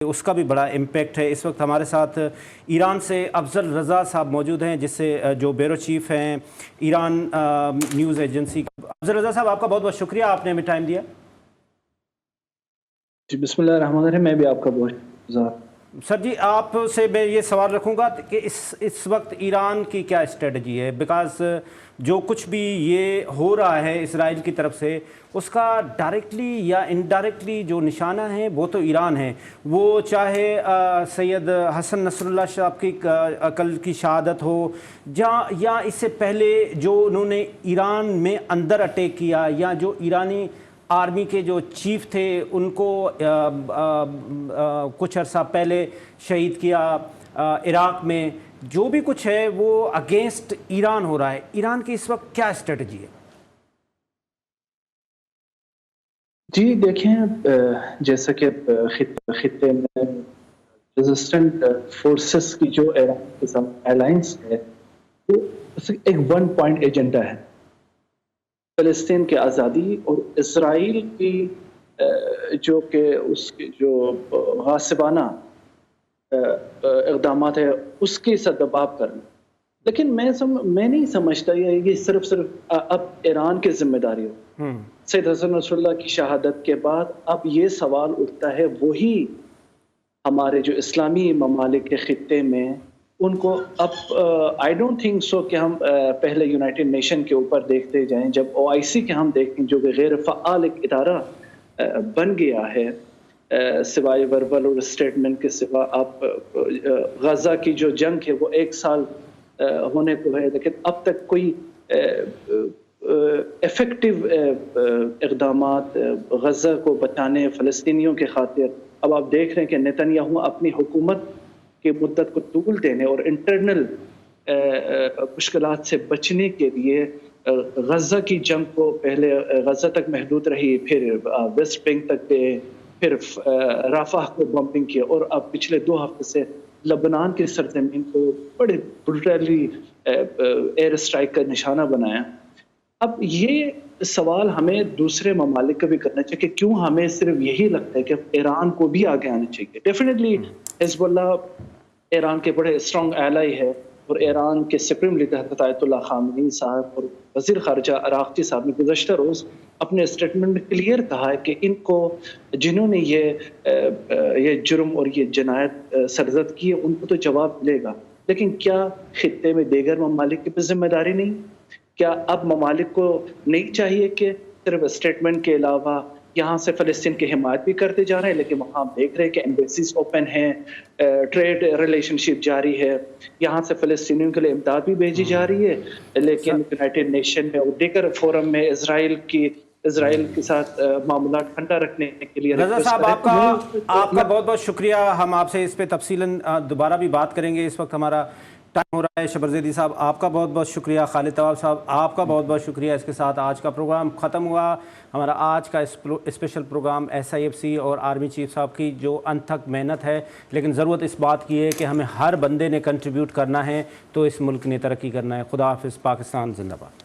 اس کا بھی بڑا امپیکٹ ہے۔ اس وقت ہمارے ساتھ ایران سے افضل رضا صاحب موجود ہیں، جس سے جو بیورو چیف ہیں ایران نیوز ایجنسی کا۔ افضل رضا صاحب، آپ کا بہت بہت شکریہ، آپ نے ہمیں ٹائم دیا۔ جی بسم اللہ الرحمن الرحیم، میں بھی آپ کا بہت شکریہ۔ سر جی، آپ سے میں یہ سوال رکھوں گا کہ اس وقت ایران کی کیا اسٹریٹجی ہے، بیکاز جو کچھ بھی یہ ہو رہا ہے اسرائیل کی طرف سے، اس کا ڈائریکٹلی یا انڈائریکٹلی جو نشانہ ہیں وہ تو ایران ہے، وہ چاہے سید حسن نصر اللہ صاحب کی کل کی شہادت ہو، یا اس سے پہلے جو انہوں نے ایران میں اندر اٹیک کیا، یا جو ایرانی آرمی کے جو چیف تھے ان کو کچھ عرصہ پہلے شہید کیا عراق میں، جو بھی کچھ ہے وہ اگینسٹ ایران ہو رہا ہے۔ ایران کی اس وقت کیا اسٹریٹجی ہے؟ جی دیکھیں، جیسا کہ خطے میں ریزسٹنٹ فورسز کی جو ایران کے ساتھ الائنس ہے، وہ ایک ون پوائنٹ ایجنڈا ہے، فلسطین کی آزادی اور اسرائیل کی جو کہ اس کی جو غاصبانہ اقدامات ہے اس کی سدباب کرنا۔ لیکن میں نہیں سمجھتا یہ صرف اب ایران کی ذمہ داری ہو۔ سید حسن نصر اللہ کی شہادت کے بعد اب یہ سوال اٹھتا ہے، وہی ہمارے جو اسلامی ممالک کے خطے میں ان کو اب آئی ڈونٹ تھنک سو کہ ہم پہلے یونائٹڈ نیشن کے اوپر دیکھتے جائیں، جب OIC کے ہم دیکھیں جو کہ غیر فعال ایک ادارہ بن گیا ہے، سوائے وربل اور اسٹیٹمنٹ کے سوا۔ اب غزہ کی جو جنگ ہے وہ 1 سال ہونے کو ہے، لیکن اب تک کوئی ایفیکٹو اقدامات غزہ کو بچانے فلسطینیوں کے خاطر۔ اب آپ دیکھ رہے ہیں کہ نیتنیاہو اپنی حکومت کی مدت کو طول دینے اور انٹرنل مشکلات سے بچنے کے لیے غزہ کی جنگ کو پہلے غزہ تک محدود رہی، پھر ویسٹ بینک تک گئے، پھر رافح کو بمبنگ کیا، اور اب پچھلے 2 ہفتے سے لبنان کی سرزمین کو بڑے بروٹلی ایئر اسٹرائک کا نشانہ بنایا۔ اب یہ سوال ہمیں دوسرے ممالک کا بھی کرنا چاہیے کہ کیوں ہمیں صرف یہی لگتا ہے کہ ایران کو بھی آگے آنا چاہیے۔ ڈیفینیٹلی حزب اللہ ایران کے بڑے اسٹرانگ ایلائی ہے، اور ایران کے سپریم لیڈر حضرت آیت اللہ خامنئی صاحب اور وزیر خارجہ عراقچی صاحب نے گزشتہ روز اپنے اسٹیٹمنٹ میں کلیئر کہا ہے کہ ان کو جنہوں نے یہ جرم اور یہ جنایت سرزد کی ہے ان کو تو جواب ملے گا۔ لیکن کیا خطے میں دیگر ممالک کی بھی ذمہ داری نہیں؟ کیا اب ممالک کو نہیں چاہیے کہ صرف اسٹیٹمنٹ کے علاوہ یہاں سے فلسطین کی حمایت بھی کرتے جا رہے ہیں، لیکن وہاں دیکھ رہے ہیں کہ ایمبیسیز اوپن ہیں، ٹریڈ ریلیشن شپ جاری ہے، یہاں سے فلسطینیوں کے لیے امداد بھی بھیجی جا رہی ہے، لیکن یونائٹڈ نیشن میں اور دیگر فورم میں اسرائیل کے ساتھ معاملات ٹھنڈا رکھنے کے لیے۔ رضا صاحب، آپ کا بہت بہت شکریہ۔ ہم آپ سے اس پہ تفصیلاً دوبارہ بھی بات کریں گے، اس وقت ہمارا ٹائم ہو رہا ہے۔ شبر زیدی صاحب، آپ کا بہت بہت شکریہ۔ خالد طواب صاحب، آپ کا بہت بہت شکریہ۔ اس کے ساتھ آج کا پروگرام ختم ہوا۔ ہمارا آج کا اسپیشل پروگرام SIFC اور آرمی چیف صاحب کی جو انتھک محنت ہے، لیکن ضرورت اس بات کی ہے کہ ہمیں ہر بندے نے کنٹریبیوٹ کرنا ہے تو اس ملک نے ترقی کرنا ہے۔ خدا حافظ۔ پاکستان زندہ باد۔